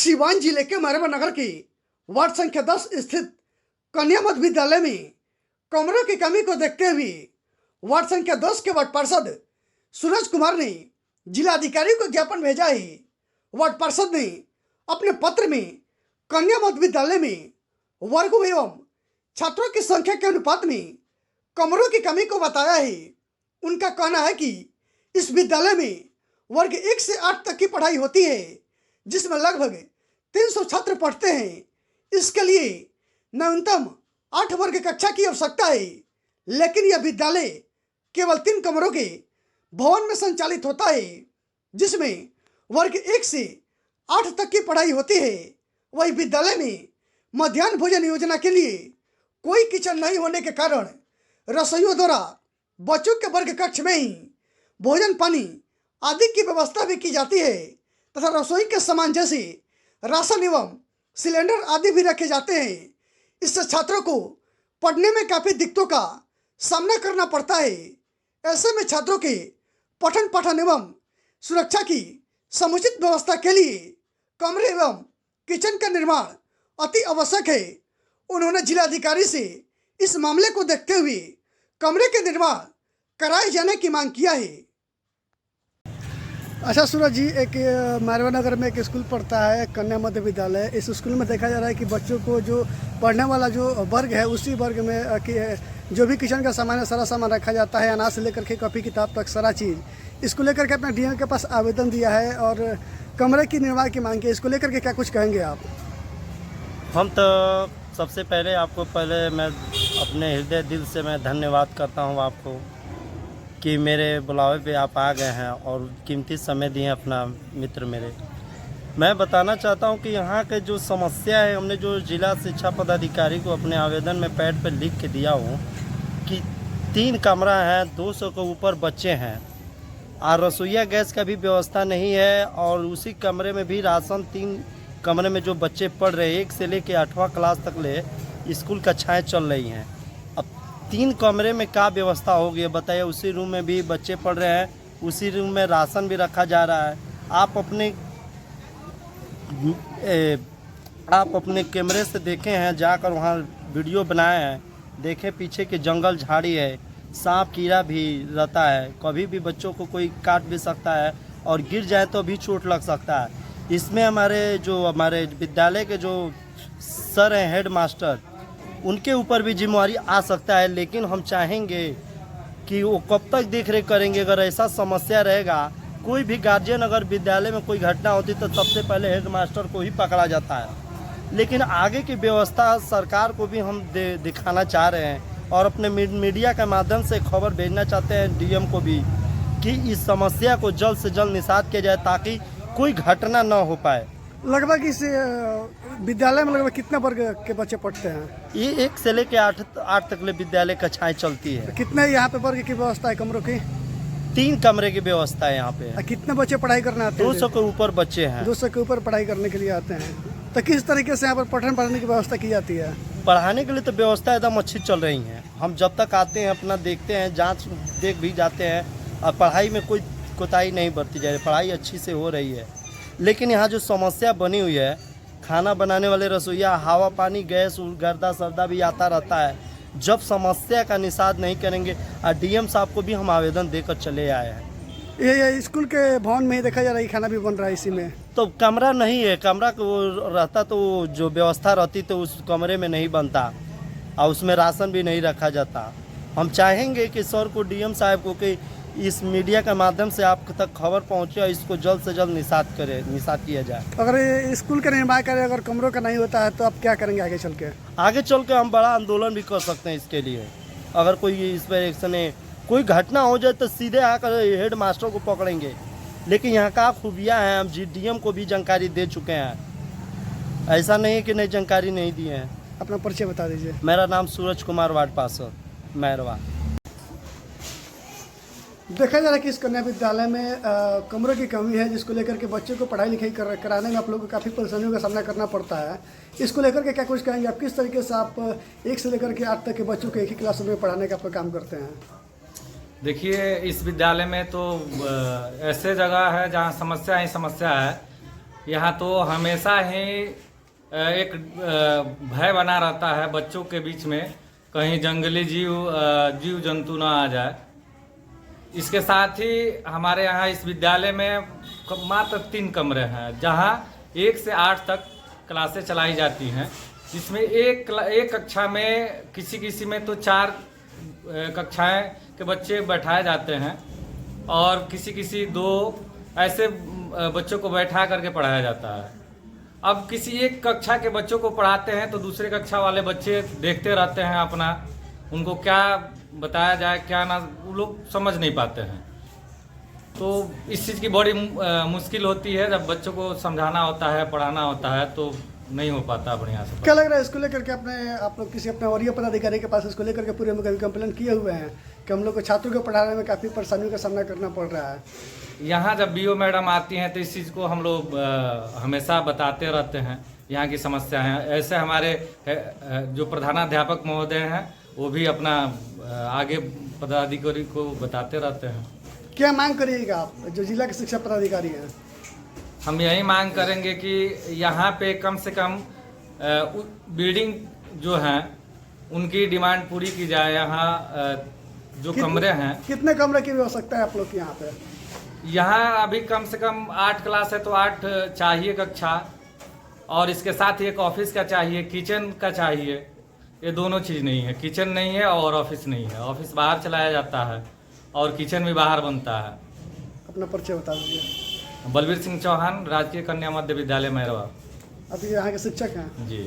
सिवान जिले के मैरवा नगर के वार्ड संख्या 10 स्थित कन्या मध्य विद्यालय में कमरों की कमी को देखते हुए वार्ड संख्या 10 के वार्ड पार्षद सूरज कुमार ने जिलाधिकारी को ज्ञापन भेजा है। वार्ड पार्षद ने अपने पत्र में कन्या मध्य विद्यालय में वर्गों एवं छात्रों की संख्या के अनुपात में कमरों की कमी को बताया है। उनका कहना है कि इस विद्यालय में वर्ग 1 से 8 तक की पढ़ाई होती है, जिसमें लगभग 300 छात्र पढ़ते हैं। इसके लिए न्यूनतम 8 वर्ग कक्षा की आवश्यकता है, लेकिन यह विद्यालय केवल 3 कमरों के भवन में संचालित होता है, जिसमें वर्ग 1 से 8 तक की पढ़ाई होती है। वही विद्यालय में मध्याह्न भोजन योजना के लिए कोई किचन नहीं होने के कारण रसोइयों द्वारा बच्चों के वर्ग कक्ष में ही भोजन पानी आदि की व्यवस्था भी की जाती है तथा रसोई के सामान जैसे राशन एवं सिलेंडर आदि भी रखे जाते हैं। इससे छात्रों को पढ़ने में काफ़ी दिक्कतों का सामना करना पड़ता है। ऐसे में छात्रों के पठन पाठन एवं सुरक्षा की समुचित व्यवस्था के लिए कमरे एवं किचन का निर्माण अति आवश्यक है। उन्होंने जिलाधिकारी से इस मामले को देखते हुए कमरे के निर्माण कराए जाने की मांग किया है। अच्छा सूरज जी, एक मैरवा नगर में एक स्कूल पढ़ता है कन्या मध्य विद्यालय। इस स्कूल में देखा जा रहा है कि बच्चों को जो पढ़ने वाला जो वर्ग है उसी वर्ग में जो भी किचन का सामान है सारा सामान रखा जाता है, अनाज से लेकर के कॉपी किताब तक सारा चीज़। इसको लेकर के अपने डीएम के पास आवेदन दिया है और कमरे की निर्माण की मांग की। इसको लेकर के क्या कुछ कहेंगे आप? हम तो सबसे पहले मैं अपने हृदय दिल से मैं धन्यवाद करता हूँ आपको कि मेरे बुलावे पे आप आ गए हैं और कीमती समय दिए अपना मित्र मेरे। मैं बताना चाहता हूँ कि यहाँ के जो समस्या है, हमने जो जिला शिक्षा पदाधिकारी को अपने आवेदन में पैड पर लिख के दिया हूँ कि 3 कमरा है, 200 के ऊपर बच्चे हैं और रसोईया गैस का भी व्यवस्था नहीं है और उसी कमरे में भी राशन 3 कमरे में जो बच्चे पढ़ रहे हैं 1 से लेकर 8वां क्लास तक ले स्कूल कक्षाएँ चल रही हैं। अब 3 कमरे में क्या व्यवस्था होगी बताइए। उसी रूम में भी बच्चे पढ़ रहे हैं, उसी रूम में राशन भी रखा जा रहा है। आप अपने कैमरे से देखे हैं, जाकर वहाँ वीडियो बनाए हैं, देखें पीछे के जंगल झाड़ी है, सांप कीड़ा भी रहता है, कभी भी बच्चों को कोई काट भी सकता है और गिर जाए तो भी चोट लग सकता है। इसमें हमारे विद्यालय के जो सर हैं हेड मास्टर, उनके ऊपर भी जिम्मेवारी आ सकता है। लेकिन हम चाहेंगे कि वो कब तक देख रेख करेंगे। अगर ऐसा समस्या रहेगा, कोई भी गार्जियन अगर विद्यालय में कोई घटना होती तो सबसे पहले हेड मास्टर को ही पकड़ा जाता है। लेकिन आगे की व्यवस्था सरकार को भी हम दिखाना चाह रहे हैं और अपने मीडिया के माध्यम से खबर भेजना चाहते हैं डीएम को भी कि इस समस्या को जल्द से जल्द निषाद किया जाए ताकि कोई घटना न हो पाए। लगभग इस विद्यालय में लगभग कितने वर्ग के बच्चे पढ़ते हैं? ये 1 से लेकर 8 तक ले विद्यालय कक्षाएं चलती है। कितने यहाँ पे वर्ग की व्यवस्था है कमरों की? 3 कमरे की व्यवस्था है यहाँ पे। कितने बच्चे पढ़ाई करने आते हैं? 200 के ऊपर बच्चे हैं। 200 के ऊपर पढ़ाई करने के लिए आते हैं। तो किस तरीके से यहाँ पर पठन पढ़ने की व्यवस्था की जाती है? पढ़ाने के लिए तो व्यवस्था एकदम अच्छी चल रही है। हम जब तक आते हैं अपना देखते हैं, जाँच देख भी जाते हैं और पढ़ाई में कोई कोताही नहीं बरती जा रही, पढ़ाई अच्छी से हो रही है। लेकिन यहाँ जो समस्या बनी हुई है, खाना बनाने वाले रसोईया हवा पानी गैस गर्दा सर्दा भी आता रहता है। जब समस्या का निषाद नहीं करेंगे, और डीएम साहब को भी हम आवेदन देकर चले आए हैं। ये स्कूल के भवन में ही देखा जा रहा है, खाना भी बन रहा है इसी में। तो कमरा नहीं है, कमरा को रहता तो जो व्यवस्था रहती तो उस कमरे में नहीं बनता और उसमें राशन भी नहीं रखा जाता। हम चाहेंगे कि सर को, डीएम साहब को कि इस मीडिया के माध्यम से आप तक खबर पहुंचे और इसको जल्द से जल्द निषाद किया जाए। अगर स्कूल का निर्माण करें, अगर कमरों का नहीं होता है तो आप क्या करेंगे आगे चल के? आगे चल के हम बड़ा आंदोलन भी कर सकते हैं इसके लिए। अगर कोई इस पर एक्शन है, कोई घटना हो जाए तो सीधे आकर हेड मास्टर को पकड़ेंगे। लेकिन यहाँ का खूबियाँ हैं, हम डीएम को भी जानकारी दे चुके हैं। ऐसा नहीं है कि नहीं जानकारी नहीं दी है। अपना परिचय बता दीजिए। मेरा नाम सूरज कुमार, वार्ड पार्षद मैरवा। देखा जा रहा है कि इस कन्या विद्यालय में कमरों की कमी है, जिसको लेकर के बच्चों को पढ़ाई लिखाई कराने में आप लोगों को काफ़ी परेशानियों का सामना करना पड़ता है। इसको लेकर के क्या कुछ कहेंगे आप? किस तरीके से आप 1 से लेकर के 8 तक के बच्चों को एक ही क्लास में पढ़ाने का आप काम करते हैं? देखिए, इस विद्यालय में तो ऐसे जगह है जहाँ समस्या ही समस्या है। यहाँ तो हमेशा ही एक भय बना रहता है बच्चों के बीच में, कहीं जंगली जीव जंतु ना आ जाए। इसके साथ ही हमारे यहाँ इस विद्यालय में मात्र 3 कमरे हैं, जहाँ 1 से 8 तक क्लासें चलाई जाती हैं। जिसमें एक कक्षा में किसी में तो 4 कक्षाएं के बच्चे बैठाए जाते हैं और किसी 2 ऐसे बच्चों को बैठा करके पढ़ाया जाता है। अब किसी एक कक्षा के बच्चों को पढ़ाते हैं तो दूसरे कक्षा वाले बच्चे देखते रहते हैं अपना, उनको क्या बताया जाए क्या ना, वो लोग समझ नहीं पाते हैं। तो इस चीज़ की बड़ी मुश्किल होती है, जब बच्चों को समझाना होता है पढ़ाना होता है तो नहीं हो पाता बढ़िया से। क्या लग रहा है इसको लेकर के आप लोग किसी अपने वरीय पदाधिकारी के पास इसको लेकर के पूरे में कभी कंप्लेंट किए हुए हैं कि हम लोग को छात्रों को पढ़ाने में काफ़ी परेशानियों का सामना करना पड़ रहा है? यहाँ जब बीओ मैडम आती हैं तो इस चीज़ को हम लोग हमेशा बताते रहते हैं, यहाँ की समस्या है। ऐसे हमारे जो प्रधानाध्यापक महोदय हैं वो भी अपना आगे पदाधिकारी को बताते रहते हैं। क्या मांग करिएगा आप जो जिला के शिक्षा पदाधिकारी हैं? हम यही मांग करेंगे कि यहाँ पे कम से कम बिल्डिंग जो हैं उनकी डिमांड पूरी की जाए। यहाँ जो कमरे हैं, कितने कमरे की आवश्यकता है आप लोग के यहाँ पे? यहाँ अभी कम से कम 8 क्लास है तो 8 चाहिए कक्षा, और इसके साथ ही एक ऑफिस का चाहिए, किचन का चाहिए। ये दोनों चीज़ नहीं है, किचन नहीं है और ऑफिस नहीं है। ऑफिस बाहर चलाया जाता है और किचन भी बाहर बनता है। अपना परिचय बता दीजिए। बलबीर सिंह चौहान, राजकीय कन्या मध्य विद्यालय मैरवा। अभी यहाँ के शिक्षक हैं? जी।